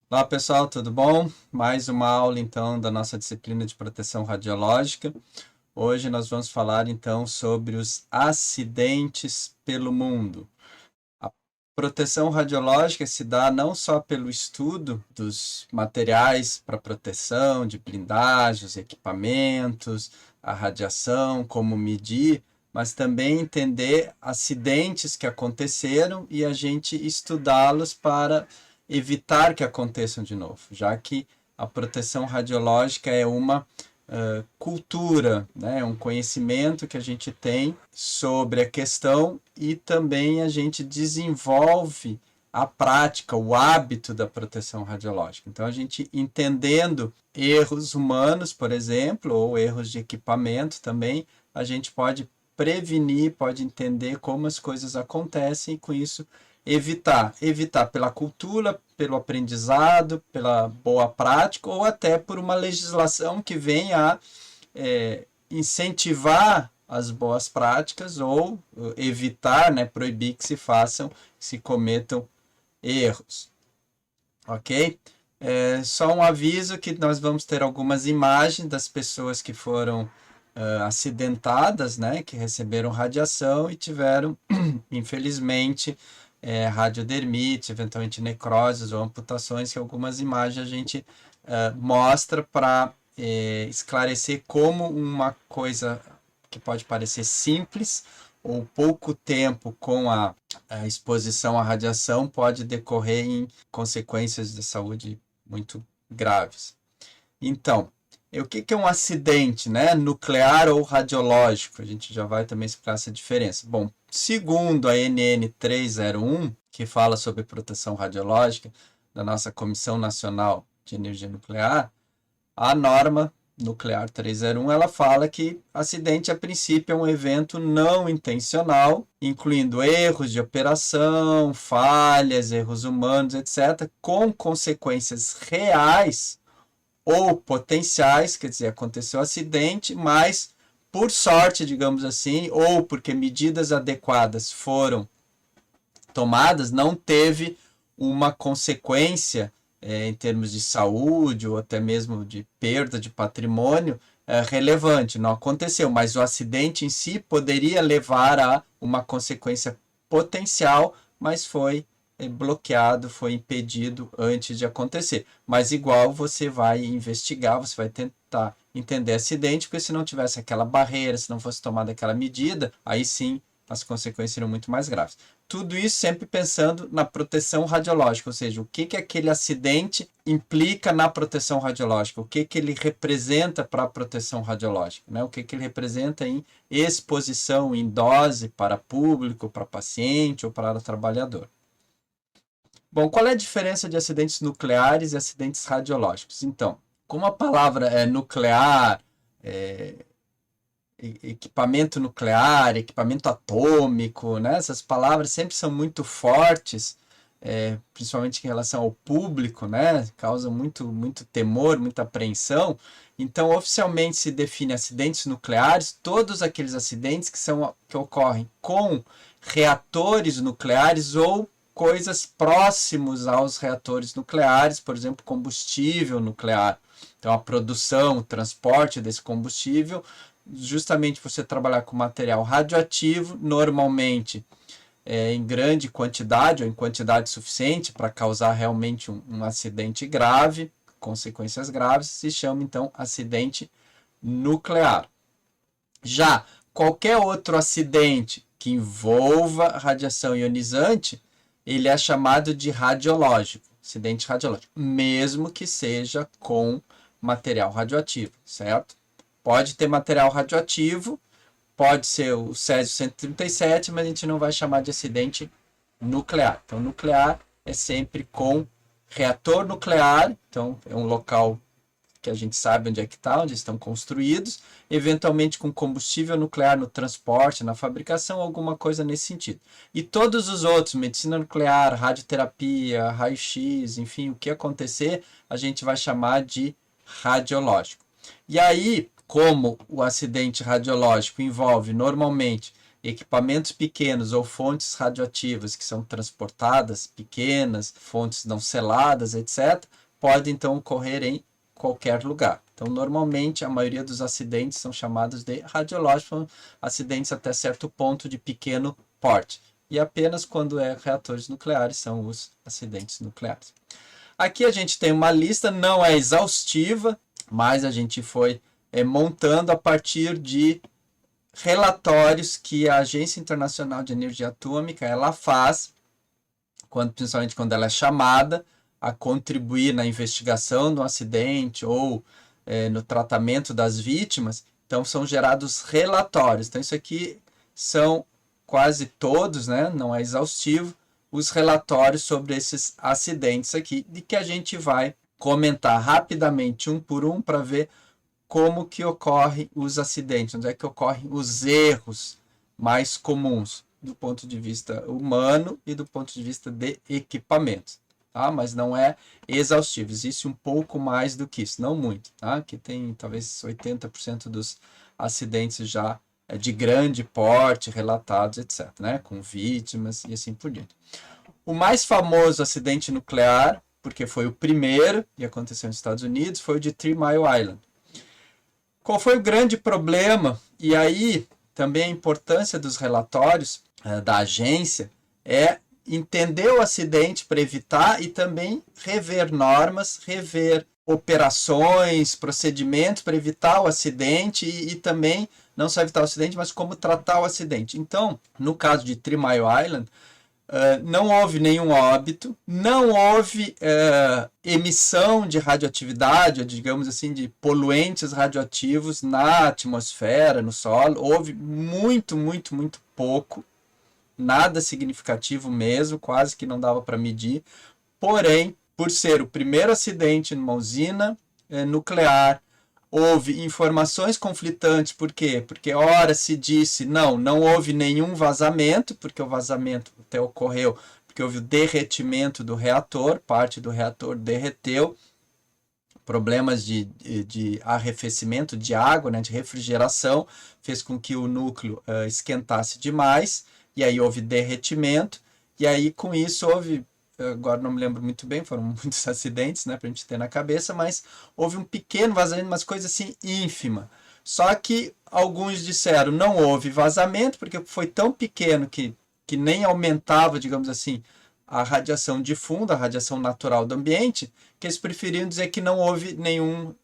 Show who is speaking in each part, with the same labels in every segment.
Speaker 1: Olá pessoal, tudo bom? Mais uma aula então da nossa disciplina de proteção radiológica. Hoje nós vamos falar então sobre os acidentes pelo mundo. A proteção radiológica se dá não só pelo estudo dos materiais para proteção, de blindagens, equipamentos, a radiação, como medir, mas também entender acidentes que aconteceram e a gente estudá-los para evitar que aconteçam de novo, já que a proteção radiológica é uma cultura, né? É um conhecimento que a gente tem sobre a questão e também a gente desenvolve a prática, o hábito da proteção radiológica. Então, a gente entendendo erros humanos, por exemplo, ou erros de equipamento também, a gente pode prevenir, pode entender como as coisas acontecem e com isso evitar pela cultura, pelo aprendizado, pela boa prática ou até por uma legislação que venha a incentivar as boas práticas ou evitar, né, proibir que se façam, se cometam erros, ok? Só um aviso que nós vamos ter algumas imagens das pessoas que foram acidentadas, né, que receberam radiação e tiveram, infelizmente, radiodermite, eventualmente necroses ou amputações, que algumas imagens a gente mostra para esclarecer como uma coisa que pode parecer simples ou pouco tempo com a exposição à radiação pode decorrer em consequências de saúde muito graves. Então, o que é um acidente, né? Nuclear ou radiológico? A gente já vai também explicar essa diferença. Bom, segundo a NN 301, que fala sobre proteção radiológica da nossa Comissão Nacional de Energia Nuclear, a norma nuclear 301, ela fala que acidente, a princípio, é um evento não intencional, incluindo erros de operação, falhas, erros humanos, etc., com consequências reais ou potenciais, quer dizer, aconteceu um acidente, mas por sorte, digamos assim, ou porque medidas adequadas foram tomadas, não teve uma consequência em termos de saúde ou até mesmo de perda de patrimônio relevante. Não aconteceu, mas o acidente em si poderia levar a uma consequência potencial, mas foi bloqueado, foi impedido antes de acontecer. Mas igual você vai investigar, você vai tentar entender acidente, porque se não tivesse aquela barreira, se não fosse tomada aquela medida, aí sim as consequências seriam muito mais graves. Tudo isso sempre pensando na proteção radiológica, ou seja, o que aquele acidente implica na proteção radiológica, o que ele representa para a proteção radiológica, né? O que ele representa em exposição, em dose para público, para paciente ou para trabalhador. Bom, qual é a diferença de acidentes nucleares e acidentes radiológicos? Então, como a palavra é nuclear, é, equipamento nuclear, equipamento atômico, né? Essas palavras sempre são muito fortes, principalmente em relação ao público, né? Causam muito temor, muita apreensão. Então, oficialmente se define acidentes nucleares, todos aqueles acidentes que ocorrem com reatores nucleares ou coisas próximos aos reatores nucleares, por exemplo, combustível nuclear. Então, a produção, o transporte desse combustível, justamente você trabalhar com material radioativo, normalmente em grande quantidade ou em quantidade suficiente para causar realmente um acidente grave, consequências graves, se chama então acidente nuclear. Já qualquer outro acidente que envolva radiação ionizante, ele é chamado de radiológico, acidente radiológico, mesmo que seja com material radioativo, certo? Pode ter material radioativo, pode ser o Césio-137, mas a gente não vai chamar de acidente nuclear. Então, nuclear é sempre com reator nuclear, então é um local que a gente sabe onde é que está, onde estão construídos, eventualmente com combustível nuclear no transporte, na fabricação, alguma coisa nesse sentido. E todos os outros, medicina nuclear, radioterapia, raio-x, enfim, o que acontecer, a gente vai chamar de radiológico. E aí, como o acidente radiológico envolve normalmente equipamentos pequenos ou fontes radioativas que são transportadas, pequenas, fontes não seladas, etc., pode então ocorrer em qualquer lugar. Então, normalmente, a maioria dos acidentes são chamados de radiológicos, acidentes até certo ponto de pequeno porte. E apenas quando é reatores nucleares são os acidentes nucleares. Aqui a gente tem uma lista, não é exaustiva, mas a gente foi montando a partir de relatórios que a Agência Internacional de Energia Atômica ela faz, principalmente quando ela é chamada a contribuir na investigação do acidente ou no tratamento das vítimas. Então são gerados relatórios. Então isso aqui são quase todos, né? Não é exaustivo, os relatórios sobre esses acidentes aqui, de que a gente vai comentar rapidamente um por um para ver como que ocorrem os acidentes, onde é que ocorrem os erros mais comuns do ponto de vista humano e do ponto de vista de equipamentos, tá? Mas não é exaustivo, existe um pouco mais do que isso, não muito, tá? Aqui tem talvez 80% dos acidentes já de grande porte relatados, etc., né? Com vítimas e assim por diante. O mais famoso acidente nuclear, porque foi o primeiro e aconteceu nos Estados Unidos, foi o de 3 Mile Island. Qual foi o grande problema? E aí também a importância dos relatórios da agência é entender o acidente para evitar e também rever normas, rever operações, procedimentos para evitar o acidente e também não só evitar o acidente, mas como tratar o acidente. Então, no caso de 3 Mile Island, não houve nenhum óbito, não houve emissão de radioatividade, ou digamos assim, de poluentes radioativos na atmosfera, no solo. Houve muito, muito, muito pouco, nada significativo mesmo, quase que não dava para medir. Porém, por ser o primeiro acidente numa usina nuclear, houve informações conflitantes. Por quê? Porque ora se disse, não houve nenhum vazamento, porque o vazamento até ocorreu porque houve o derretimento do reator, parte do reator derreteu, problemas de arrefecimento de água, né, de refrigeração, fez com que o núcleo esquentasse demais, e aí houve derretimento, e aí com isso houve, agora não me lembro muito bem, foram muitos acidentes, né, para a gente ter na cabeça, mas houve um pequeno vazamento, umas coisas assim ínfima. Só que alguns disseram não houve vazamento, porque foi tão pequeno que nem aumentava, digamos assim, a radiação de fundo, a radiação natural do ambiente, que eles preferiam dizer que não houve nenhum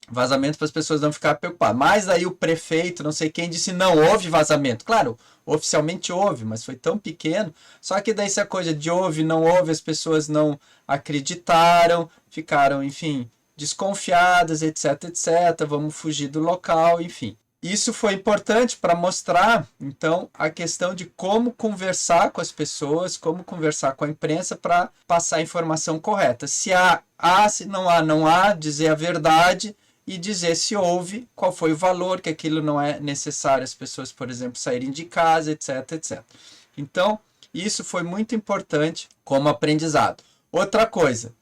Speaker 1: vazamento para as pessoas não ficarem preocupadas. Mas aí o prefeito, não sei quem, disse não houve vazamento. Claro, oficialmente houve, mas foi tão pequeno. Só que daí essa coisa de houve, não houve, as pessoas não acreditaram, ficaram, enfim, desconfiadas, etc, etc. Vamos fugir do local, enfim. Isso foi importante para mostrar, então, a questão de como conversar com as pessoas, como conversar com a imprensa para passar a informação correta. Se há, se não há, não há, dizer a verdade e dizer se houve, qual foi o valor, que aquilo não é necessário as pessoas, por exemplo, saírem de casa, etc, etc. Então, isso foi muito importante como aprendizado. Outra coisa,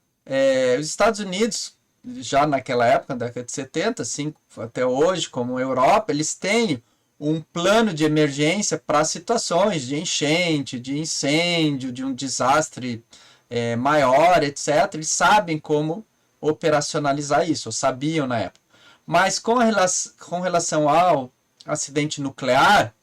Speaker 1: os Estados Unidos, já naquela época, na década de 70, assim, até hoje, como a Europa, eles têm um plano de emergência para situações de enchente, de incêndio, de um desastre maior, etc. Eles sabem como operacionalizar isso, ou sabiam na época. Mas com relação ao acidente nuclear,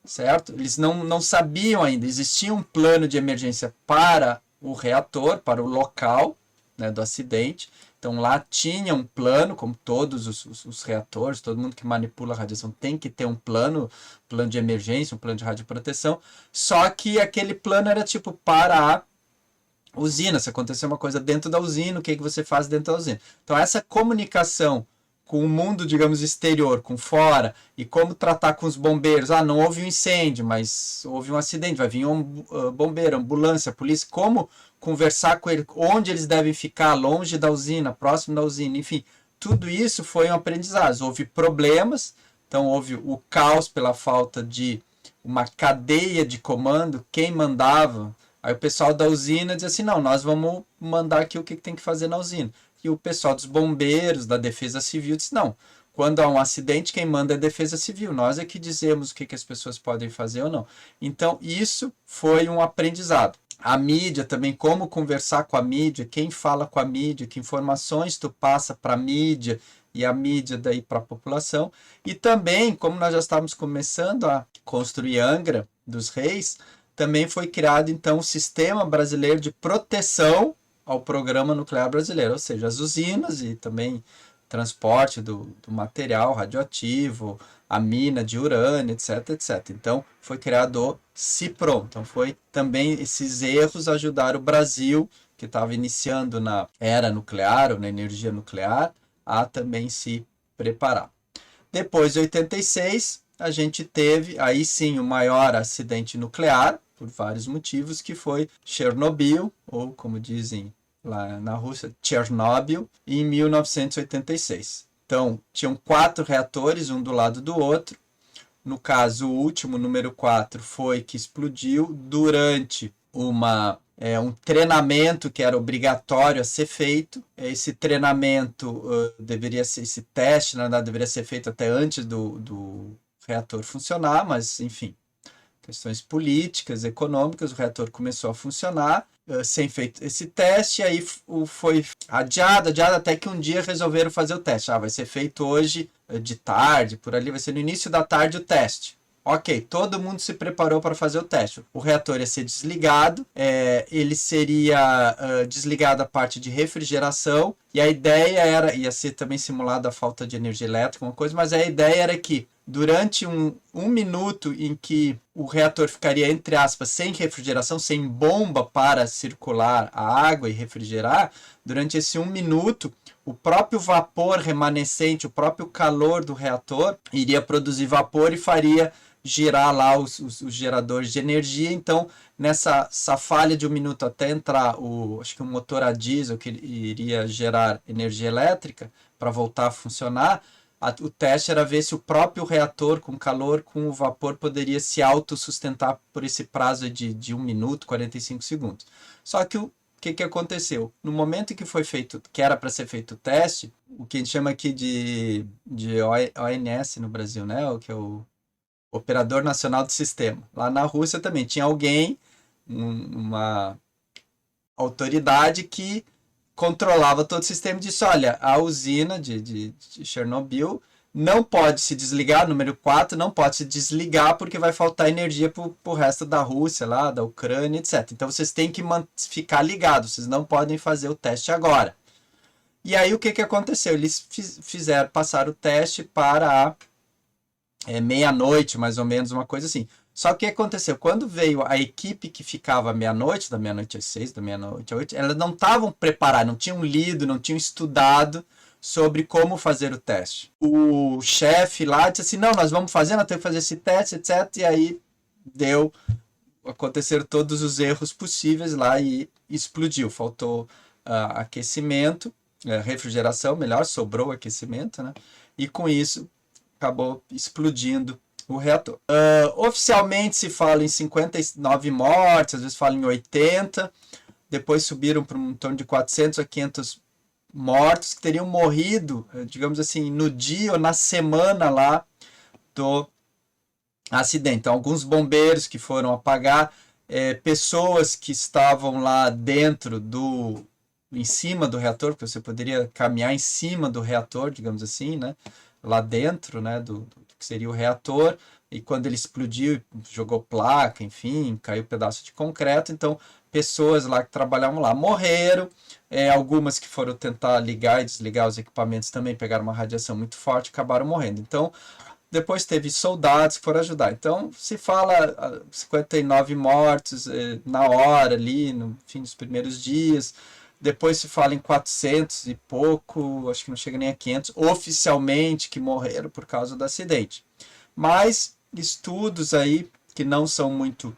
Speaker 1: certo? Eles não sabiam ainda. Existia um plano de emergência para o reator, para o local, né, do acidente. Então lá tinha um plano, como todos os reatores, todo mundo que manipula a radiação tem que ter um plano de emergência, um plano de radioproteção, só que aquele plano era tipo para a usina, se acontecer uma coisa dentro da usina, o que você faz dentro da usina. Então essa comunicação com o mundo, digamos, exterior, com fora, e como tratar com os bombeiros. Não houve um incêndio, mas houve um acidente, vai vir um bombeiro, ambulância, polícia, como conversar com ele, onde eles devem ficar, longe da usina, próximo da usina, enfim, tudo isso foi um aprendizado. Houve problemas, então houve o caos pela falta de uma cadeia de comando, quem mandava. Aí o pessoal da usina dizia assim, não, nós vamos mandar aqui o que tem que fazer na usina. E o pessoal dos bombeiros, da defesa civil, disse, não, quando há um acidente, quem manda é a Defesa Civil. Nós é que dizemos o que as pessoas podem fazer ou não. Então, isso foi um aprendizado. A mídia também, como conversar com a mídia, quem fala com a mídia, que informações tu passa para a mídia e a mídia daí para a população. E também, como nós já estávamos começando a construir Angra dos Reis, também foi criado então o Sistema Brasileiro de Proteção ao Programa Nuclear Brasileiro, ou seja, as usinas e também transporte do material radioativo, a mina de urânio, etc, etc. Então, foi criado o CIPROM. Então, foi também esses erros ajudaram o Brasil, que estava iniciando na era nuclear ou na energia nuclear, a também se preparar. Depois de 86, a gente teve, aí sim, o maior acidente nuclear, por vários motivos, que foi Chernobyl, ou como dizem lá na Rússia, Chernobyl, em 1986. Então, tinham 4 reatores, um do lado do outro. No caso, o último, número 4, foi que explodiu durante um treinamento que era obrigatório a ser feito. Esse treinamento deveria ser, esse teste, na verdade, deveria ser feito até antes do reator funcionar, mas, enfim, questões políticas, econômicas, o reator começou a funcionar sem feito esse teste, e aí foi adiado até que um dia resolveram fazer o teste. Vai ser feito hoje de tarde, por ali, vai ser no início da tarde o teste. Ok, todo mundo se preparou para fazer o teste. O reator ia ser desligado, ele seria desligado a parte de refrigeração, e a ideia ia ser também simulada a falta de energia elétrica, uma coisa, mas a ideia era que durante um minuto em que o reator ficaria, entre aspas, sem refrigeração, sem bomba para circular a água e refrigerar, durante esse 1 minuto, o próprio vapor remanescente, o próprio calor do reator, iria produzir vapor e faria girar lá os geradores de energia. Então, nessa falha de 1 minuto até entrar acho que um motor a diesel que iria gerar energia elétrica para voltar a funcionar, o teste era ver se o próprio reator com calor, com o vapor, poderia se autossustentar por esse prazo de 1 minuto, 45 segundos. Só que o que aconteceu? No momento em que foi feito, que era para ser feito o teste, o que a gente chama aqui de ONS no Brasil, né? O que é o Operador Nacional do Sistema. Lá na Rússia também tinha alguém, uma autoridade que controlava todo o sistema e disse, olha, a usina de Chernobyl não pode se desligar, número 4, não pode se desligar porque vai faltar energia para o resto da Rússia, lá, da Ucrânia, etc. Então vocês têm que ficar ligados, vocês não podem fazer o teste agora. E aí o que aconteceu? Eles passaram o teste para meia-noite, mais ou menos, uma coisa assim. Só que o que aconteceu? Quando veio a equipe que ficava meia-noite, da meia-noite às 6, da meia-noite às 8, elas não estavam preparadas, não tinham lido, não tinham estudado sobre como fazer o teste. O chefe lá disse assim, não, nós vamos fazer, nós temos que fazer esse teste, etc. E aí aconteceram todos os erros possíveis lá e explodiu. Faltou aquecimento, refrigeração, melhor, sobrou aquecimento, né? E com isso acabou explodindo o reator. Oficialmente se fala em 59 mortes, às vezes fala em 80, depois subiram para um torno de 400 a 500 mortos que teriam morrido, digamos assim, no dia ou na semana lá do acidente. Então, alguns bombeiros que foram apagar, pessoas que estavam lá dentro em cima do reator, porque você poderia caminhar em cima do reator, digamos assim, né? Lá dentro, né, do que seria o reator, e quando ele explodiu, jogou placa, enfim, caiu pedaço de concreto, então pessoas lá que trabalhavam lá morreram, algumas que foram tentar ligar e desligar os equipamentos também pegaram uma radiação muito forte e acabaram morrendo. Então, depois teve soldados que foram ajudar. Então, se fala 59 mortos na hora ali, no fim dos primeiros dias. Depois se fala em 400 e pouco, acho que não chega nem a 500, oficialmente que morreram por causa do acidente. Mas estudos aí que não são muito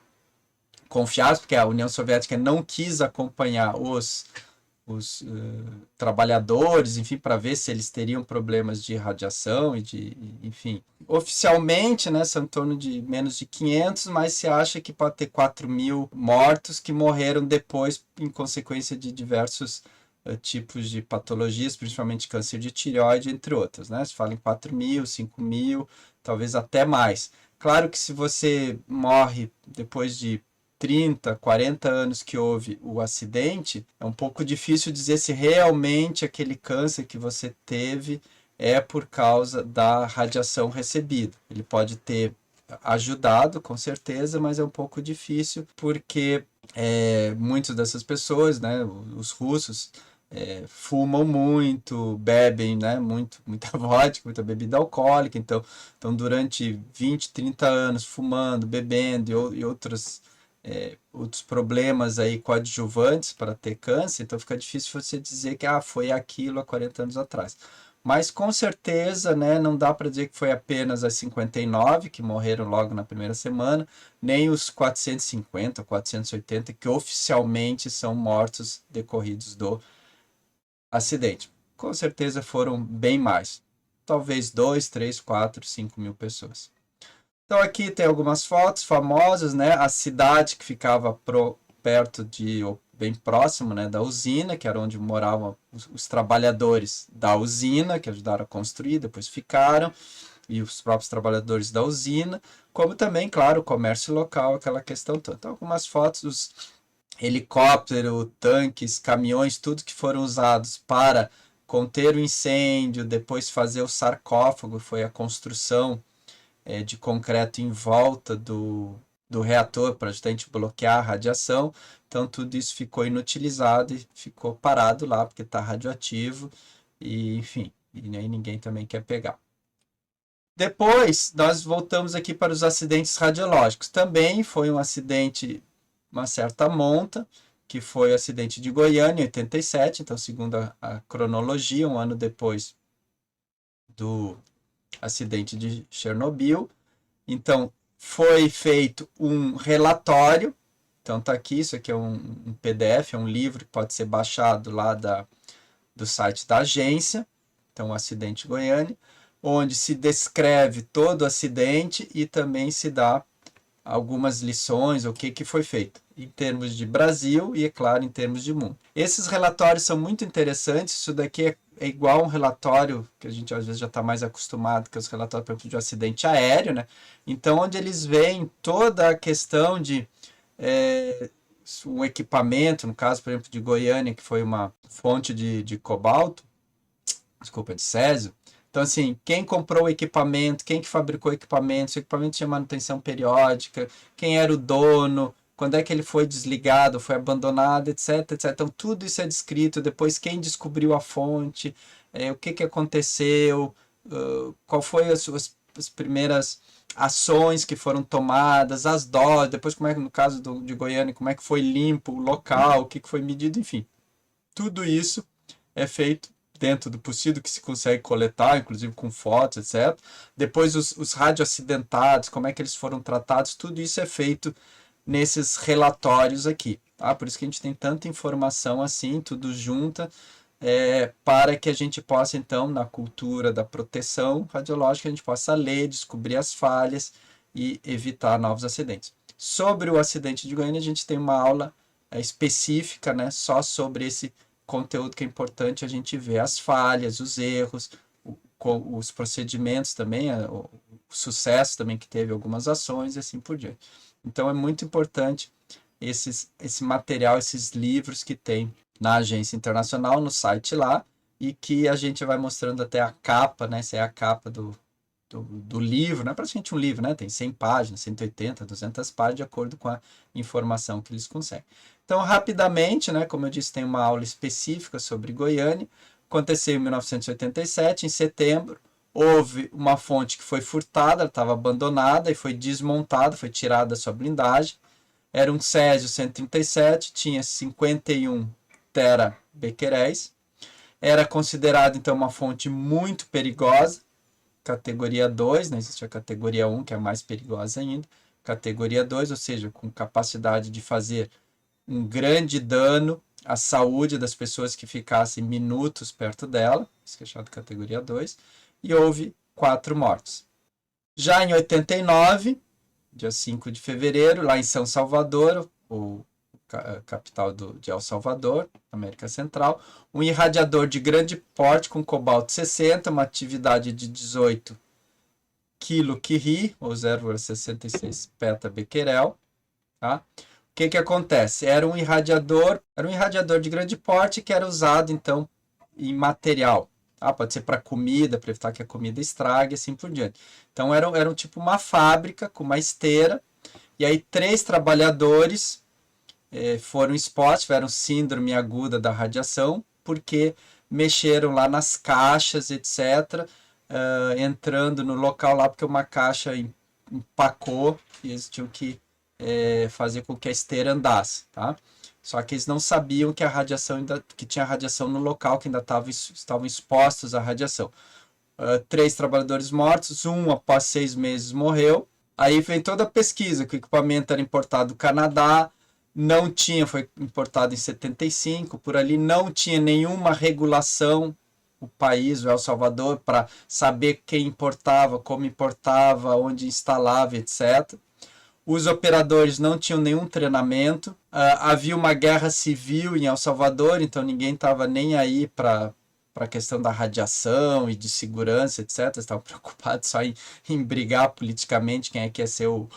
Speaker 1: confiáveis, porque a União Soviética não quis acompanhar os trabalhadores, enfim, para ver se eles teriam problemas de radiação enfim. Oficialmente, né, são em torno de menos de 500, mas se acha que pode ter 4.000 mortos que morreram depois em consequência de diversos tipos de patologias, principalmente câncer de tireoide, entre outras, né? Se fala em 4.000, 5.000, talvez até mais. Claro que se você morre depois de 30, 40 anos que houve o acidente, é um pouco difícil dizer se realmente aquele câncer que você teve é por causa da radiação recebida. Ele pode ter ajudado, com certeza, mas é um pouco difícil porque muitas dessas pessoas, né, os russos, fumam muito, bebem, né, muita vodka, muita bebida alcoólica, então durante 20, 30 anos fumando, bebendo e outros problemas aí coadjuvantes para ter câncer, então fica difícil você dizer que foi aquilo há 40 anos atrás. Mas com certeza, né, não dá para dizer que foi apenas as 59 que morreram logo na primeira semana, nem os 450, 480 que oficialmente são mortos decorridos do acidente. Com certeza foram bem mais. Talvez 2, 3, 4, 5 mil pessoas. Então aqui tem algumas fotos famosas, né? A cidade que ficava perto de, ou bem próximo, né, da usina, que era onde moravam os trabalhadores da usina, que ajudaram a construir, depois ficaram, e os próprios trabalhadores da usina, como também, claro, o comércio local, aquela questão toda. Então, algumas fotos dos helicópteros, tanques, caminhões, tudo que foram usados para conter o incêndio, depois fazer o sarcófago, foi a construção de concreto em volta do reator para justamente bloquear a radiação. Então, tudo isso ficou inutilizado e ficou parado lá, porque está radioativo, e enfim, e aí ninguém também quer pegar. Depois, nós voltamos aqui para os acidentes radiológicos. Também foi um acidente, uma certa monta, que foi o acidente de Goiânia, em 87, então, segundo a cronologia, um ano depois do acidente de Chernobyl. Então, foi feito um relatório. Então, tá aqui, isso aqui é um PDF, é um livro que pode ser baixado lá do site da agência. Então, o acidente de Goiânia, onde se descreve todo o acidente e também se dá algumas lições, o que foi feito, em termos de Brasil e, é claro, em termos de mundo. Esses relatórios são muito interessantes, isso daqui é igual um relatório que a gente às vezes já está mais acostumado, que é os relatórios, por exemplo, de um acidente aéreo, né? Então, onde eles veem toda a questão de um equipamento, no caso, por exemplo, de Goiânia, que foi uma fonte de cobalto, desculpa, de césio. Então, assim, quem comprou o equipamento, quem que fabricou o equipamento, se o equipamento tinha manutenção periódica, quem era o dono, quando é que ele foi desligado, foi abandonado, etc, etc. Então, tudo isso é descrito. Depois, quem descobriu a fonte, o que aconteceu, qual foi as primeiras ações que foram tomadas, as doses, depois como é que, no caso de Goiânia, como é que foi limpo o local, o que foi medido, enfim. Tudo isso é feito dentro do possível que se consegue coletar, inclusive com fotos, etc. Depois os radioacidentados, como é que eles foram tratados, tudo isso é feito nesses relatórios aqui. Tá? Por isso que a gente tem tanta informação assim, tudo junta, para que a gente possa, então, na cultura da proteção radiológica, a gente possa ler, descobrir as falhas e evitar novos acidentes. Sobre o acidente de Goiânia, a gente tem uma aula específica, né, só sobre esse conteúdo que é importante a gente ver as falhas, os erros, os procedimentos também, o sucesso também que teve algumas ações e assim por diante. Então é muito importante esse material, esses livros que tem na agência internacional, no site lá, e que a gente vai mostrando até a capa, né? Essa é a capa do livro, não é praticamente um livro, né? Tem 100 páginas, 180, 200 páginas, de acordo com a informação que eles conseguem. Então, rapidamente, né? Como eu disse, tem uma aula específica sobre Goiânia. Aconteceu em 1987, em setembro, houve uma fonte que foi furtada, ela estava abandonada e foi desmontada, foi tirada da sua blindagem. Era um césio 137, tinha 51 terabecqueréis. Era considerado, então, uma fonte muito perigosa, categoria 2, não existe a categoria 1, que é mais perigosa ainda. Categoria 2, ou seja, com capacidade de fazer um grande dano à saúde das pessoas que ficassem minutos perto dela, isso que é chamado categoria 2, e houve 4 mortos. Já em 89, dia 5 de fevereiro, lá em São Salvador, o capital de El Salvador, América Central. Um irradiador de grande porte com cobalto 60, uma atividade de 18 kilo-curie, ou 0,66 peta-becquerel. Tá? O que acontece? Era um irradiador de grande porte que era usado, então, em material. Tá? Pode ser para comida, para evitar que a comida estrague, assim por diante. Então, era um tipo uma fábrica com uma esteira, e aí 3 trabalhadores foram expostos, tiveram síndrome aguda da radiação, porque mexeram lá nas caixas, etc., entrando no local lá, porque uma caixa empacou e eles tinham que fazer com que a esteira andasse, tá? Só que eles não sabiam que a radiação que tinha radiação no local, que ainda estavam expostos à radiação. 3 trabalhadores mortos, um após 6 meses morreu. Aí vem toda a pesquisa, que o equipamento era importado do Canadá, não tinha, foi importado em 75, por ali não tinha nenhuma regulação, o país, o El Salvador, para saber quem importava, como importava, onde instalava, etc. Os operadores não tinham nenhum treinamento, havia uma guerra civil em El Salvador, então ninguém estava nem aí para a questão da radiação e de segurança, etc. Estavam preocupados só em brigar politicamente quem é que ia ser o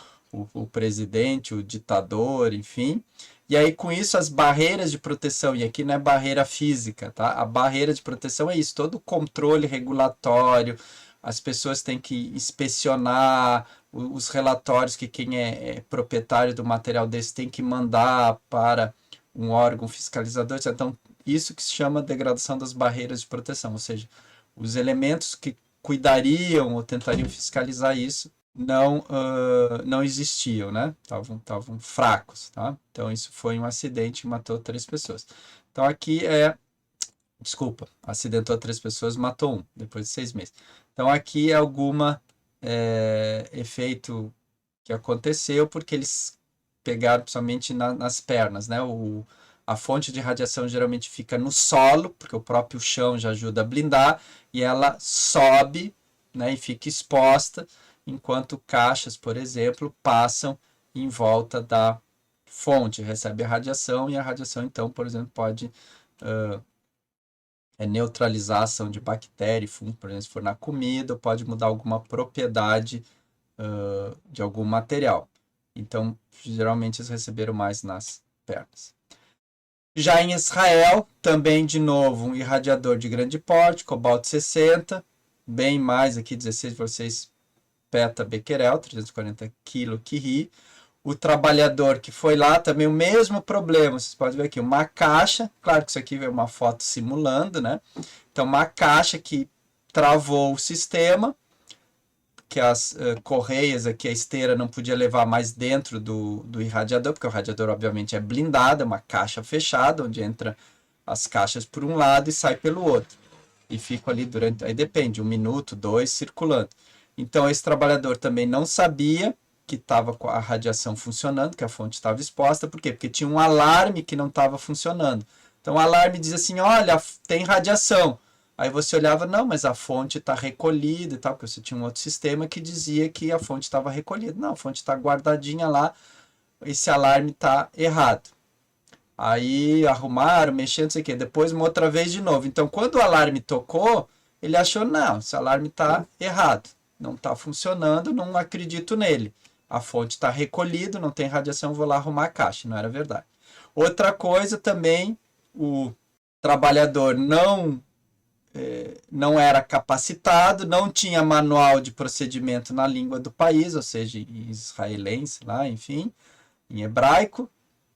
Speaker 1: presidente, o ditador, enfim. E aí, com isso, as barreiras de proteção, e aqui não é barreira física, tá? A barreira de proteção é isso, todo o controle regulatório, as pessoas têm que inspecionar os relatórios que quem é proprietário do material desse tem que mandar para um órgão fiscalizador. Então, isso que se chama degradação das barreiras de proteção, ou seja, os elementos que cuidariam ou tentariam fiscalizar isso não existiam, né? Estavam fracos, tá? Então, isso foi um acidente que matou 3 pessoas. Então, aqui desculpa, acidentou 3 pessoas, matou 1, depois de 6 meses. Então, aqui é alguma efeito que aconteceu, porque eles pegaram principalmente nas pernas, né? A fonte de radiação geralmente fica no solo, porque o próprio chão já ajuda a blindar, e ela sobe, né, e fica exposta, enquanto caixas, por exemplo, passam em volta da fonte, recebe a radiação, e a radiação, então, por exemplo, pode neutralizar a ação de bactéria e fungo, por exemplo, se for na comida, ou pode mudar alguma propriedade de algum material. Então, geralmente, eles receberam mais nas pernas. Já em Israel, também, de novo, um irradiador de grande porte, cobalto 60, bem mais aqui, 16,6 peta-becquerel, 340 kilo-curie. O trabalhador que foi lá, também o mesmo problema. Vocês podem ver aqui, uma caixa, claro que isso aqui é uma foto simulando, né? Então, uma caixa que travou o sistema, que as correias aqui, a esteira não podia levar mais dentro do irradiador, porque o irradiador, obviamente, é blindado, é uma caixa fechada, onde entra as caixas por um lado e sai pelo outro. E fica ali durante, aí depende, 1 minuto, 2, circulando. Então, esse trabalhador também não sabia que estava com a radiação funcionando, que a fonte estava exposta. Por quê? Porque tinha um alarme que não estava funcionando. Então, o alarme diz assim, olha, tem radiação. Aí você olhava, não, mas a fonte está recolhida e tal, porque você tinha um outro sistema que dizia que a fonte estava recolhida. Não, a fonte está guardadinha lá, esse alarme está errado. Aí arrumaram, mexendo, não sei o quê. Depois uma outra vez de novo. Então, quando o alarme tocou, ele achou, não, esse alarme está errado. Não está funcionando, não acredito nele. A fonte está recolhida, não tem radiação, vou lá arrumar a caixa. Não era verdade. Outra coisa também, o trabalhador não era capacitado, não tinha manual de procedimento na língua do país, ou seja, em israelense lá, enfim, em hebraico,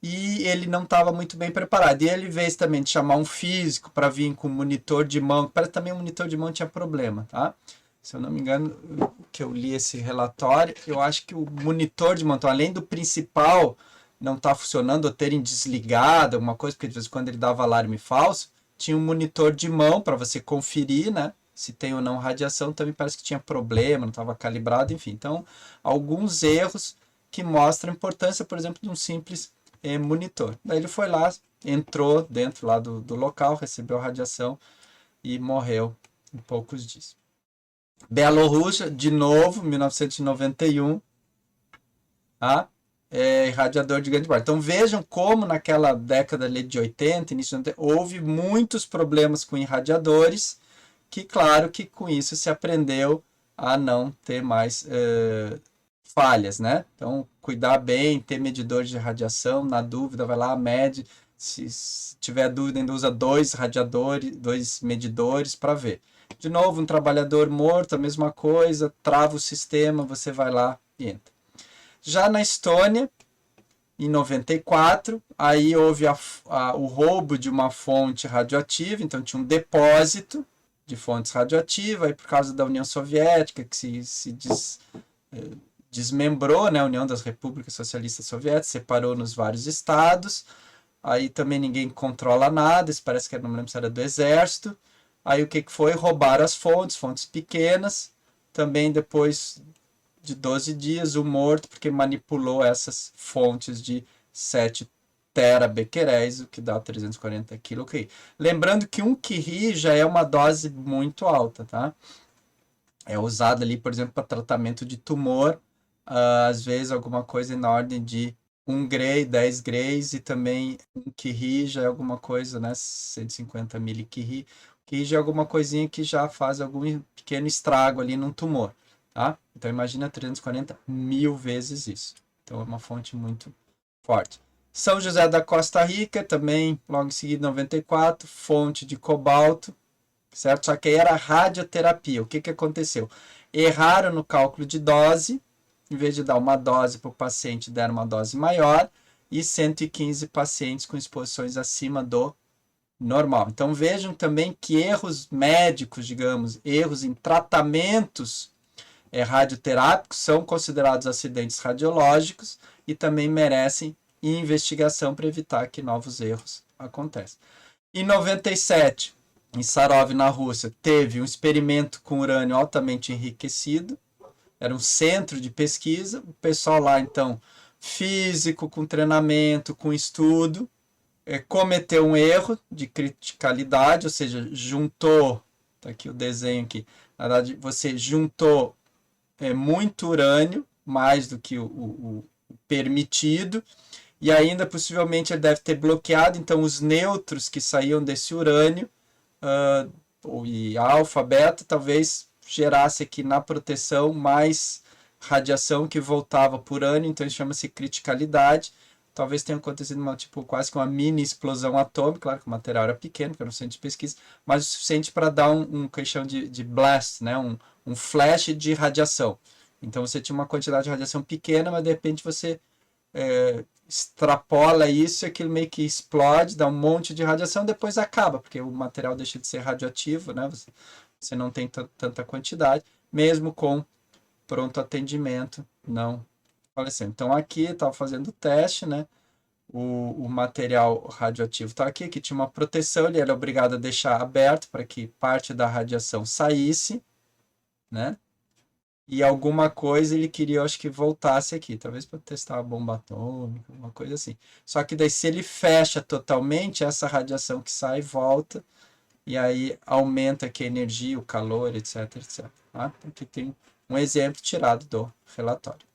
Speaker 1: e ele não estava muito bem preparado. E ele fez também de chamar um físico para vir com um monitor de mão, parece que também o monitor de mão tinha problema, tá? Se eu não me engano, que eu li esse relatório, eu acho que o monitor de mão, então, além do principal não estar funcionando ou terem desligado, alguma coisa, porque de vez em quando ele dava alarme falso, tinha um monitor de mão para você conferir, né? Se tem ou não radiação, também parece que tinha problema, não estava calibrado, enfim. Então, alguns erros que mostram a importância, por exemplo, de um simples monitor. Daí ele foi lá, entrou dentro lá do local, recebeu radiação e morreu em poucos dias. Bielorrússia, de novo, 1991, tá? irradiador de grande porte. Então vejam como naquela década ali de 80, início de 90, houve muitos problemas com irradiadores, que claro que com isso se aprendeu a não ter mais falhas, né? Então cuidar bem, ter medidores de radiação, na dúvida vai lá, mede, se tiver dúvida ainda usa dois medidores para ver. De novo, um trabalhador morto, a mesma coisa, trava o sistema, você vai lá e entra. Já na Estônia, em 94, aí houve o roubo de uma fonte radioativa, então tinha um depósito de fontes radioativas, aí por causa da União Soviética, que se desmembrou, né, a União das Repúblicas Socialistas Soviéticas, separou nos vários estados, aí também ninguém controla nada, isso parece que não me lembro se era do exército, aí o que foi? Roubaram as fontes pequenas, também depois de 12 dias, o morto, porque manipulou essas fontes de 7 terabequeréis, o que dá 340 kcal. Lembrando que 1 curie já é uma dose muito alta, tá? É usado ali, por exemplo, para tratamento de tumor, às vezes alguma coisa na ordem de 1 gray, 10 grays, e também 1 curie já é alguma coisa, né? 150 milicurie. Que já é alguma coisinha que já faz algum pequeno estrago ali num tumor. Tá? Então imagina 340 mil vezes isso. Então é uma fonte muito forte. São José da Costa Rica, também logo em seguida 94, fonte de cobalto, certo? Só que aí era radioterapia. O que aconteceu? Erraram no cálculo de dose, em vez de dar uma dose para o paciente, deram uma dose maior, e 115 pacientes com exposições acima do normal. Então vejam também que erros médicos, digamos, erros em tratamentos radioterápicos são considerados acidentes radiológicos e também merecem investigação para evitar que novos erros aconteçam. Em 97, em Sarov, na Rússia, teve um experimento com urânio altamente enriquecido, era um centro de pesquisa, o pessoal lá, então, físico, com treinamento, com estudo, cometeu um erro de criticalidade, ou seja, juntou, tá aqui o desenho aqui, na verdade, você juntou muito urânio, mais do que o permitido, e ainda possivelmente ele deve ter bloqueado, então, os nêutrons que saíam desse urânio, e alfa, beta, talvez gerasse aqui na proteção mais radiação que voltava por urânio, então isso chama-se criticalidade. Talvez tenha acontecido quase que uma mini explosão atômica, claro que o material era pequeno, porque era um centro de pesquisa, mas o suficiente para dar um questão de blast, né? Um flash de radiação. Então você tinha uma quantidade de radiação pequena, mas de repente você extrapola isso e aquilo meio que explode, dá um monte de radiação, depois acaba, porque o material deixa de ser radioativo, né? Você não tem tanta quantidade, mesmo com pronto atendimento, não falecendo. Então aqui estava fazendo o teste, né? O material radioativo está aqui, que tinha uma proteção, ele era obrigado a deixar aberto para que parte da radiação saísse, né? E alguma coisa ele queria, acho que voltasse aqui, talvez para testar a bomba atômica, uma coisa assim. Só que daí se ele fecha totalmente, essa radiação que sai volta, e aí aumenta aqui a energia, o calor, etc, etc. Tá? Aqui tem um exemplo tirado do relatório.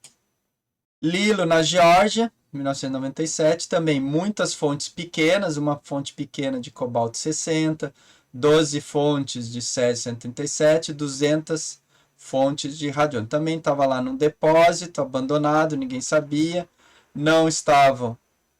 Speaker 1: Lilo, na Geórgia, 1997, também muitas fontes pequenas, uma fonte pequena de cobalto 60, 12 fontes de césio 137, 200 fontes de radônio. Também estava lá num depósito abandonado, ninguém sabia, não estavam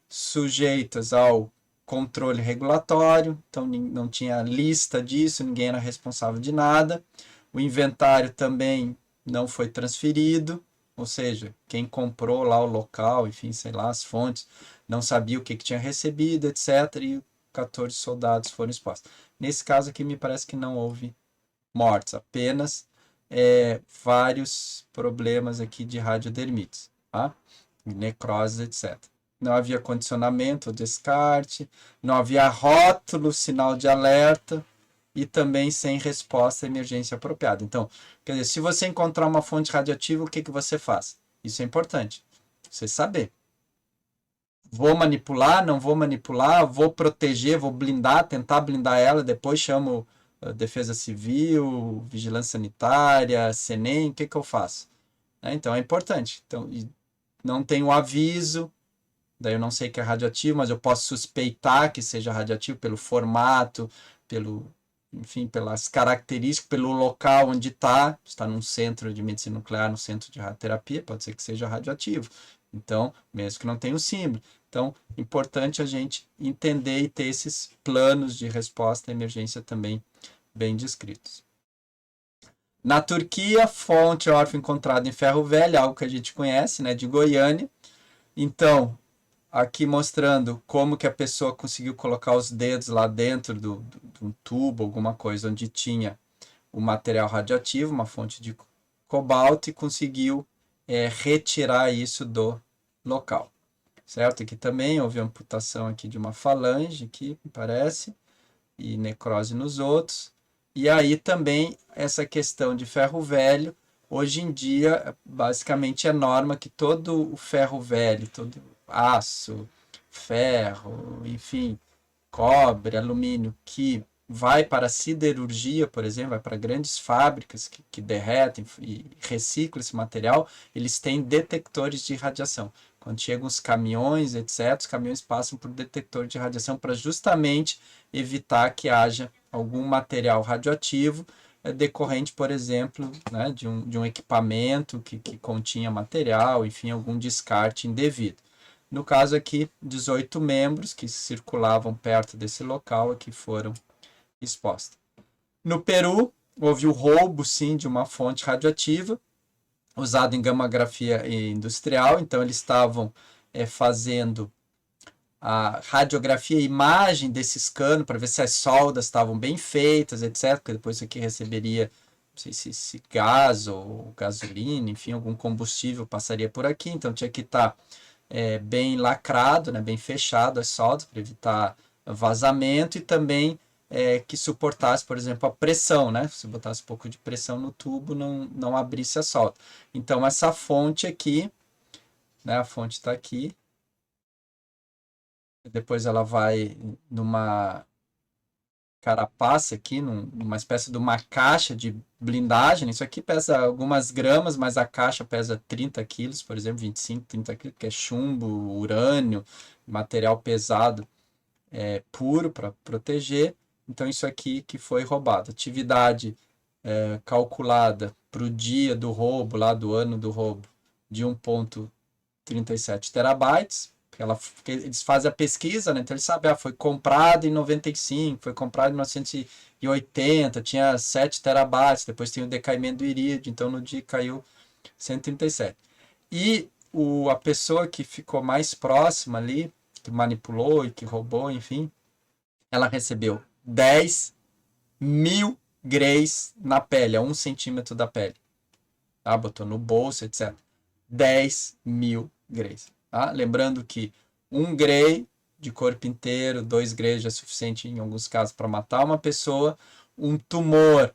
Speaker 1: sujeitas ao controle regulatório, então não tinha lista disso, ninguém era responsável de nada. O inventário também não foi transferido, ou seja, quem comprou lá o local, enfim, sei lá, as fontes, não sabia o que tinha recebido, etc. E 14 soldados foram expostos. Nesse caso aqui, me parece que não houve mortes, apenas vários problemas aqui de radiodermites, tá? Necrose, etc. Não havia condicionamento ou descarte, não havia rótulo, sinal de alerta, e também sem resposta à emergência apropriada. Então, quer dizer, se você encontrar uma fonte radioativa, o que você faz? Isso é importante, você saber. Vou manipular, não vou manipular, vou proteger, vou blindar, tentar blindar ela, depois chamo Defesa Civil, Vigilância Sanitária, CENEM, o que eu faço? Então, é importante. Então, não tem o aviso, daí eu não sei que é radioativo, mas eu posso suspeitar que seja radioativo pelo formato, enfim, pelas características, pelo local onde está num centro de medicina nuclear, no centro de radioterapia, pode ser que seja radioativo. Então, mesmo que não tenha o símbolo. Então, importante a gente entender e ter esses planos de resposta à emergência também bem descritos. Na Turquia, fonte órfã encontrada em ferro velho, algo que a gente conhece, né, de Goiânia. Então, aqui mostrando como que a pessoa conseguiu colocar os dedos lá dentro de um tubo, alguma coisa onde tinha o material radioativo, uma fonte de cobalto, e conseguiu retirar isso do local. Certo? Aqui também houve amputação aqui de uma falange, aqui, me parece, e necrose nos outros. E aí também essa questão de ferro velho, hoje em dia, basicamente é norma que todo o ferro velho, todo aço, ferro, enfim, cobre, alumínio, que vai para a siderurgia, por exemplo, vai para grandes fábricas que derretem e reciclam esse material, eles têm detectores de radiação. Quando chegam os caminhões, etc., os caminhões passam por detector de radiação para justamente evitar que haja algum material radioativo decorrente, por exemplo, né, de um equipamento que continha material, enfim, algum descarte indevido. No caso aqui, 18 membros que circulavam perto desse local aqui foram expostos. No Peru, houve o roubo, sim, de uma fonte radioativa, usada em gamografia industrial. Então, eles estavam fazendo a radiografia, a imagem desses canos, para ver se as soldas estavam bem feitas, etc. Porque depois isso aqui receberia, não sei se gás ou gasolina, enfim, algum combustível passaria por aqui. Então, tinha que estar bem lacrado, né, bem fechado as soldas para evitar vazamento, e também que suportasse, por exemplo, a pressão, né? Se botasse um pouco de pressão no tubo, não abrisse a solda. Então, essa fonte aqui, né, a fonte está aqui, depois ela vai numa carapaça aqui, numa espécie de uma caixa de blindagem. Isso aqui pesa algumas gramas, mas a caixa pesa 30 quilos, por exemplo, 25, 30 quilos, que é chumbo, urânio, material pesado, puro para proteger. Então, isso aqui que foi roubado. Atividade calculada para o dia do roubo, lá do ano do roubo, de 1,37 terabytes. Porque eles fazem a pesquisa, né? Então eles sabem, foi comprado em 95, foi comprado em 1980, tinha 7 terabytes, depois tem o decaimento do irídio, então no dia caiu 137. E a pessoa que ficou mais próxima ali, que manipulou e que roubou, enfim, ela recebeu 10 mil grays na pele, a 1 centímetro da pele. Tá? Botou no bolso, etc. 10 mil grays. Tá? Lembrando que 1 gray de corpo inteiro, 2 grays já é suficiente em alguns casos para matar uma pessoa. Um tumor,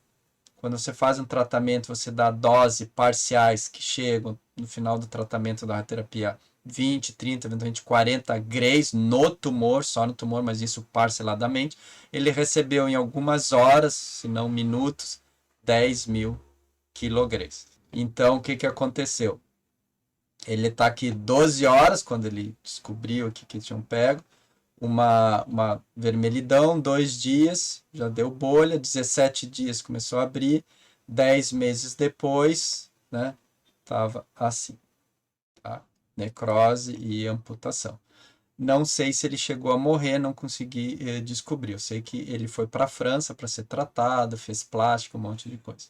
Speaker 1: quando você faz um tratamento, você dá doses parciais que chegam no final do tratamento da radioterapia 20, 30, eventualmente 40 grays no tumor, só no tumor, mas isso parceladamente. Ele recebeu em algumas horas, se não minutos, 10 mil quilograys. Então, o que aconteceu? Ele está aqui 12 horas, quando ele descobriu que tinham pego, uma vermelhidão, 2 dias, já deu bolha, 17 dias começou a abrir, 10 meses depois, né, estava assim, tá? Necrose e amputação. Não sei se ele chegou a morrer, não consegui descobrir. Eu sei que ele foi para a França para ser tratado, fez plástico, um monte de coisa.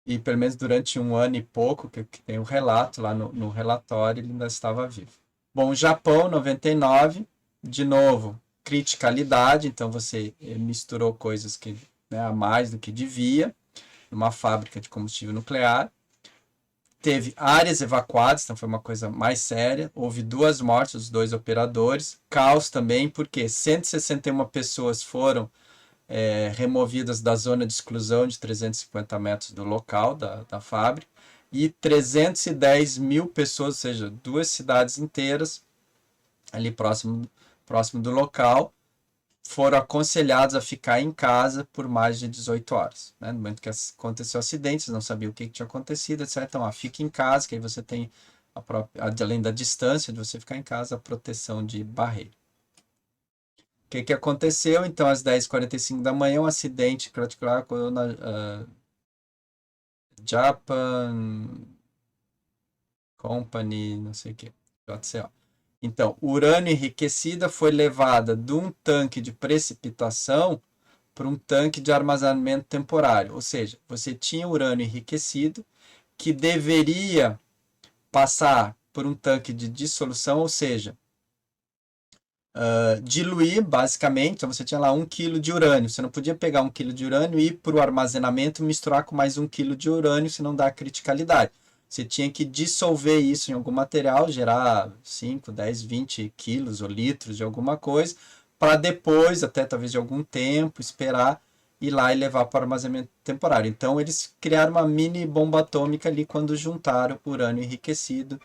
Speaker 1: E pelo menos durante 1 ano e pouco, que tem o relato lá no relatório, ele ainda estava vivo. Bom, Japão, 99, de novo, criticalidade, então você misturou coisas que, né, a mais do que devia, numa fábrica de combustível nuclear. Teve áreas evacuadas, então foi uma coisa mais séria. Houve 2 mortes, os 2 operadores. Caos também, porque 161 pessoas foram removidas da zona de exclusão de 350 metros do local da fábrica, e 310 mil pessoas, ou seja, 2 cidades inteiras, ali próximo do local, foram aconselhados a ficar em casa por mais de 18 horas. Né? No momento que aconteceu o acidente, eles não sabiam o que tinha acontecido, etc. Então, fique em casa, que aí você tem além da distância de você ficar em casa, a proteção de barreira. O que aconteceu? Então, às 10h45 da manhã, um acidente particular na Japan Company, não sei o que, JCO. Então, urânio enriquecida foi levada de um tanque de precipitação para um tanque de armazenamento temporário. Ou seja, você tinha urânio enriquecido que deveria passar por um tanque de dissolução, ou seja, diluir basicamente. Então você tinha lá 1 kg de urânio. Você não podia pegar 1 kg de urânio e ir para o armazenamento e misturar com mais 1 kg de urânio, senão dá criticalidade. Você tinha que dissolver isso em algum material, gerar 5, 10, 20 quilos ou litros de alguma coisa, para depois, até talvez de algum tempo, esperar ir lá e levar para o armazenamento temporário. Então eles criaram uma mini bomba atômica ali quando juntaram urânio enriquecido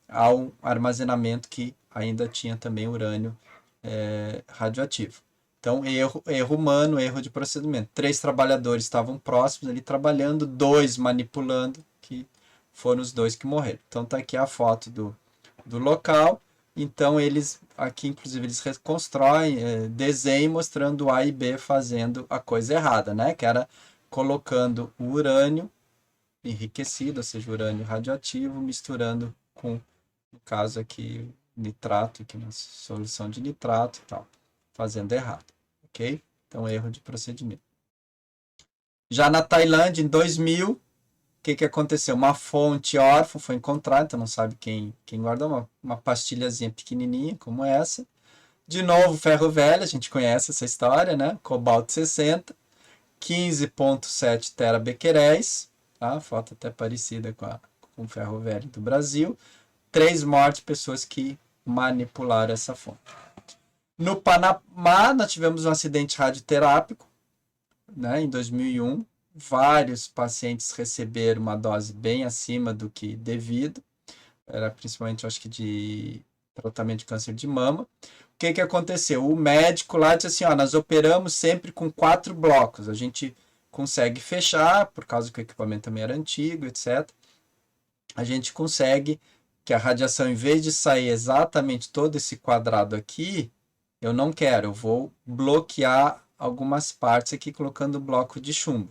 Speaker 1: ao armazenamento que ainda tinha também urânio radioativo. Então, erro humano, erro de procedimento. 3 trabalhadores estavam próximos ali trabalhando, 2 manipulando, que foram os 2 que morreram. Então, tá aqui a foto do local. Então, eles, aqui inclusive, eles reconstroem, desenho mostrando A e B fazendo a coisa errada, né? Que era colocando o urânio enriquecido, ou seja, urânio radioativo, misturando com, no caso aqui, nitrato, aqui na solução de nitrato e tal, fazendo errado, ok? Então, erro de procedimento. Já na Tailândia, em 2000, o que aconteceu? Uma fonte órfã foi encontrada, então não sabe quem guardou, uma pastilhazinha pequenininha como essa. De novo, ferro velho, a gente conhece essa história, né? Cobalto 60, 15,7 terabequeréis, tá? Foto até parecida com o ferro velho do Brasil. 3 mortes, pessoas que manipularam essa fonte. No Panamá, nós tivemos um acidente radioterápico, né, em 2001. Vários pacientes receberam uma dose bem acima do que devido. Era principalmente, acho que, de tratamento de câncer de mama. O que aconteceu? O médico lá disse assim, ó, nós operamos sempre com 4 blocos. A gente consegue fechar, por causa que o equipamento também era antigo, etc. A gente consegue que a radiação, em vez de sair exatamente todo esse quadrado aqui, eu não quero, eu vou bloquear algumas partes aqui colocando bloco de chumbo.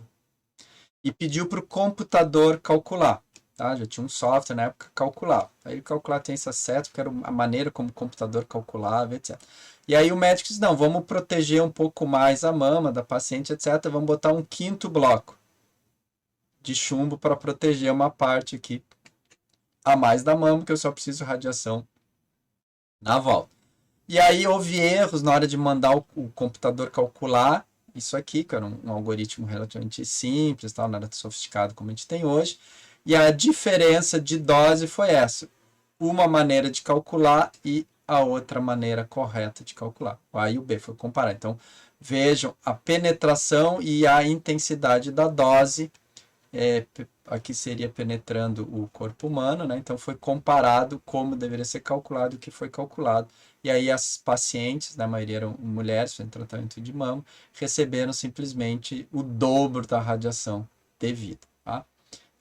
Speaker 1: E pediu para o computador calcular, tá? Já tinha um software na época calcular. Aí ele calcular tem essa seta, porque era a maneira como o computador calculava, etc. E aí o médico disse, não, vamos proteger um pouco mais a mama da paciente, etc. Vamos botar um 5º bloco de chumbo para proteger uma parte aqui a mais da mama, que eu só preciso radiação na volta. E aí houve erros na hora de mandar o computador calcular isso aqui, que era um algoritmo relativamente simples, tal, não era sofisticado como a gente tem hoje. E a diferença de dose foi essa. Uma maneira de calcular e a outra maneira correta de calcular. O A e o B foi comparar. Então, vejam a penetração e a intensidade da dose. Aqui seria penetrando o corpo humano, né? Então foi comparado como deveria ser calculado, o que foi calculado. E aí as pacientes, na maioria eram mulheres, em tratamento de mama, receberam simplesmente o dobro da radiação devida, tá?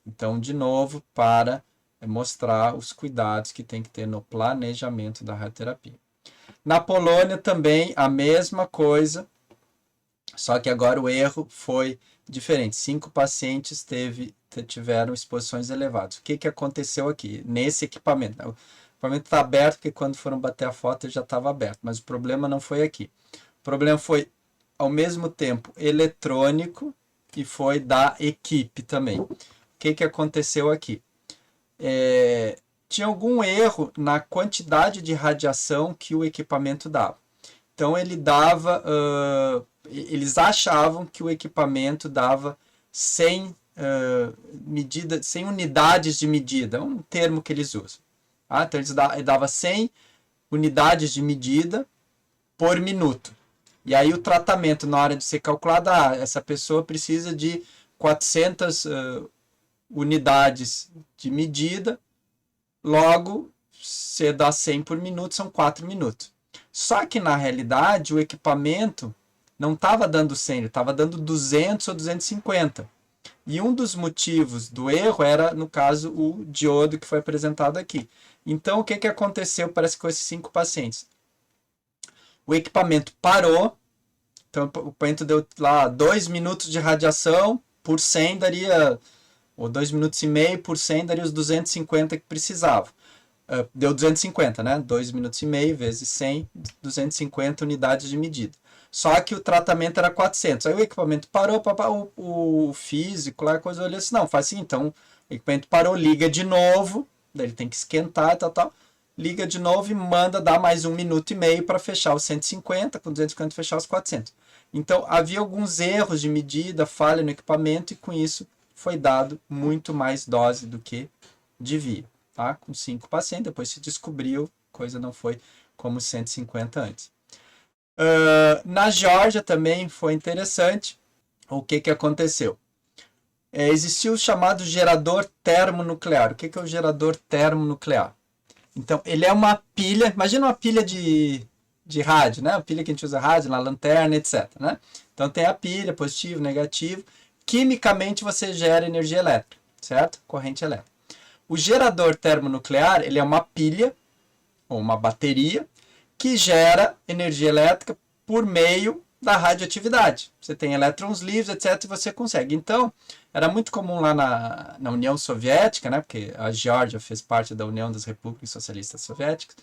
Speaker 1: Então, de novo, para mostrar os cuidados que tem que ter no planejamento da radioterapia. Na Polônia também a mesma coisa, só que agora o erro foi diferente. 5 pacientes tiveram exposições elevadas. O que aconteceu aqui? Nesse equipamento. O equipamento está aberto, porque quando foram bater a foto ele já estava aberto. Mas o problema não foi aqui. O problema foi, ao mesmo tempo, eletrônico e foi da equipe também. O que aconteceu aqui? Tinha algum erro na quantidade de radiação que o equipamento dava. Então ele dava... eles achavam que o equipamento dava 100 unidades de medida, é um termo que eles usam. Tá? Então ele dava 100 unidades de medida por minuto. E aí o tratamento, na hora de ser calculado, essa pessoa precisa de 400 unidades de medida, logo, você dá 100 por minuto, são 4 minutos. Só que, na realidade, o equipamento não estava dando 100, ele estava dando 200 ou 250. E um dos motivos do erro era, no caso, o diodo que foi apresentado aqui. Então, o que, que aconteceu, parece, com esses 5 pacientes? O equipamento parou, então o equipamento deu lá 2 minutos de radiação, por 100 daria, ou 2 minutos e meio por 100 daria os 250 que precisava. Deu 250, né? 2 minutos e meio vezes 100, 250 unidades de medida. Só que o tratamento era 400. Aí o equipamento parou, o físico lá, coisa olhou assim, não, faz assim, então o equipamento parou, liga de novo, daí ele tem que esquentar, tal, liga de novo e manda dar mais 1 minuto e meio para fechar os 150, com 250 fechar os 400. Então havia alguns erros de medida, falha no equipamento, e com isso foi dado muito mais dose do que devia, tá? Com 5 pacientes, depois se descobriu, coisa não foi como 150 antes. Na Geórgia também foi interessante. O que, que aconteceu? Existiu o chamado gerador termonuclear. O que, que é o gerador termonuclear? Então, ele é uma pilha, imagina uma pilha de rádio, né? A pilha que a gente usa rádio, na lanterna, etc. Né? Então, tem a pilha, positivo, negativo. Quimicamente, você gera energia elétrica, certo? Corrente elétrica. O gerador termonuclear, ele é uma pilha, ou uma bateria, que gera energia elétrica por meio da radioatividade. Você tem elétrons livres, etc., e você consegue. Então, era muito comum lá na União Soviética, né, porque a Geórgia fez parte da União das Repúblicas Socialistas Soviéticas.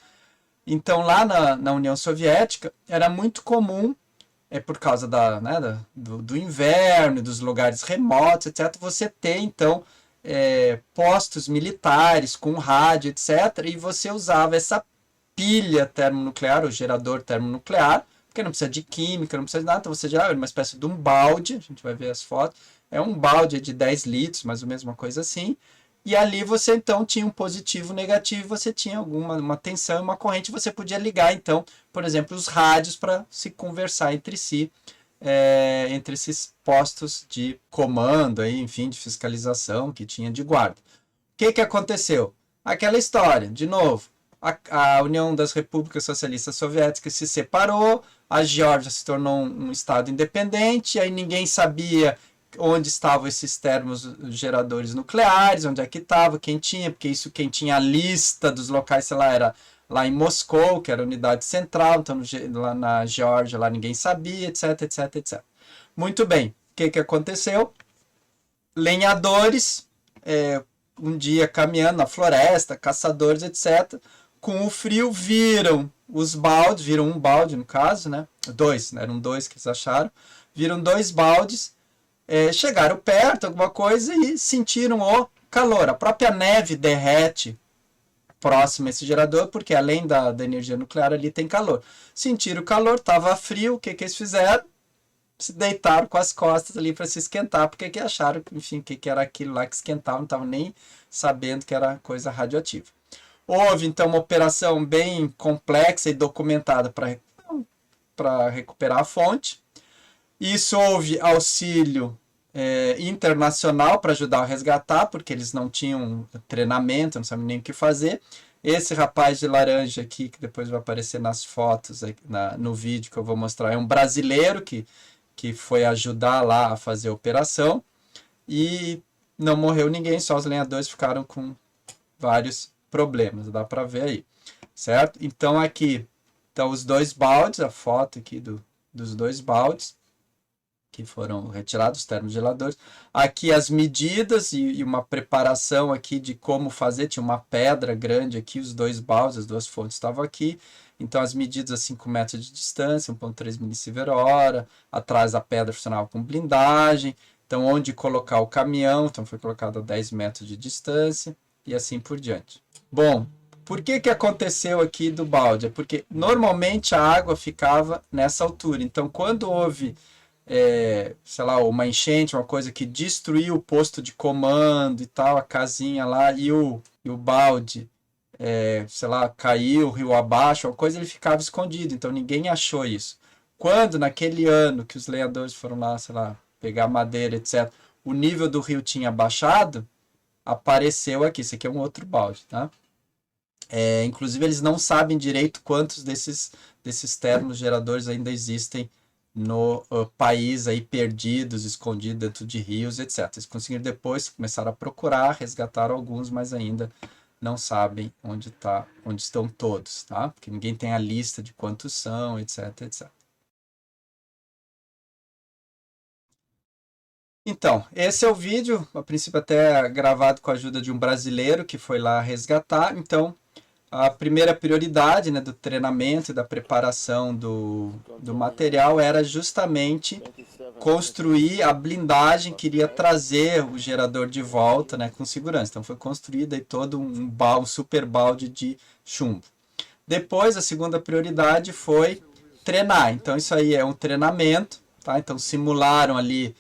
Speaker 1: Então, lá na União Soviética, era muito comum, por causa do inverno, dos lugares remotos, etc., você ter, então, postos militares com rádio, etc., e você usava essa pilha termonuclear, ou gerador termonuclear, porque não precisa de química, não precisa de nada, então você já é uma espécie de um balde, a gente vai ver as fotos, é um balde de 10 litros, mais ou menos uma coisa assim, e ali você então tinha um positivo, negativo, você tinha uma tensão e uma corrente, você podia ligar então, por exemplo, os rádios para se conversar entre si, entre esses postos de comando, aí, enfim, de fiscalização que tinha de guarda. O que, que aconteceu? Aquela história, de novo, a União das Repúblicas Socialistas Soviéticas se separou, a Geórgia se tornou um estado independente, aí ninguém sabia onde estavam esses termogeradores nucleares, onde é que estava, quem tinha, porque isso, quem tinha a lista dos locais, sei lá, era lá em Moscou, que era a unidade central, então lá na Geórgia, lá ninguém sabia, etc, etc, etc. Muito bem, o que, que aconteceu? Lenhadores, um dia caminhando na floresta, caçadores, etc., com o frio viram os baldes, viram um balde no caso, né? Dois, né? Eram dois que eles acharam, viram 2 baldes, chegaram perto, alguma coisa, e sentiram o calor. A própria neve derrete próximo a esse gerador, porque além da energia nuclear ali tem calor. Sentiram o calor, estava frio, o que, que eles fizeram? Se deitaram com as costas ali para se esquentar, porque que acharam, enfim, que era aquilo lá que esquentava, não estavam nem sabendo que era coisa radioativa. Houve, então, uma operação bem complexa e documentada para recuperar a fonte. Isso houve auxílio internacional para ajudar a resgatar, porque eles não tinham treinamento, não sabiam nem o que fazer. Esse rapaz de laranja aqui, que depois vai aparecer nas fotos, no vídeo que eu vou mostrar, é um brasileiro que foi ajudar lá a fazer a operação. E não morreu ninguém, só os lenhadores ficaram com vários problemas, dá para ver aí, certo? Então aqui estão os 2 baldes, a foto aqui dos 2 baldes que foram retirados, os termogeladores. Aqui as medidas e uma preparação aqui de como fazer, tinha uma pedra grande aqui, os 2 baldes, as 2 fontes estavam aqui, então as medidas a 5 metros de distância, 1,3 milisievert/hora, atrás a pedra funcionava com blindagem, então onde colocar o caminhão, então foi colocado a 10 metros de distância, e assim por diante. Bom, por que que aconteceu aqui do balde? É porque normalmente a água ficava nessa altura. Então, quando houve, sei lá, uma enchente, uma coisa que destruiu o posto de comando e tal, a casinha lá, e o balde, sei lá, caiu, rio abaixo, uma coisa, ele ficava escondido. Então, ninguém achou isso. Quando, naquele ano que os lenhadores foram lá, sei lá, pegar madeira, etc., o nível do rio tinha baixado, apareceu aqui. Esse aqui é um outro balde, tá? Inclusive, eles não sabem direito quantos desses termogeradores ainda existem no país, aí perdidos, escondidos dentro de rios, etc. Eles conseguiram depois, começaram a procurar, resgataram alguns, mas ainda não sabem onde estão todos, tá? Porque ninguém tem a lista de quantos são, etc, etc. Então, esse é o vídeo, a princípio até gravado com a ajuda de um brasileiro que foi lá resgatar. Então, a primeira prioridade, né, do treinamento e da preparação do material era justamente construir a blindagem que iria trazer o gerador de volta, né, com segurança. Então foi construído aí todo um super balde de chumbo. Depois, a segunda prioridade foi treinar. Então isso aí é um treinamento, tá? Então simularam ali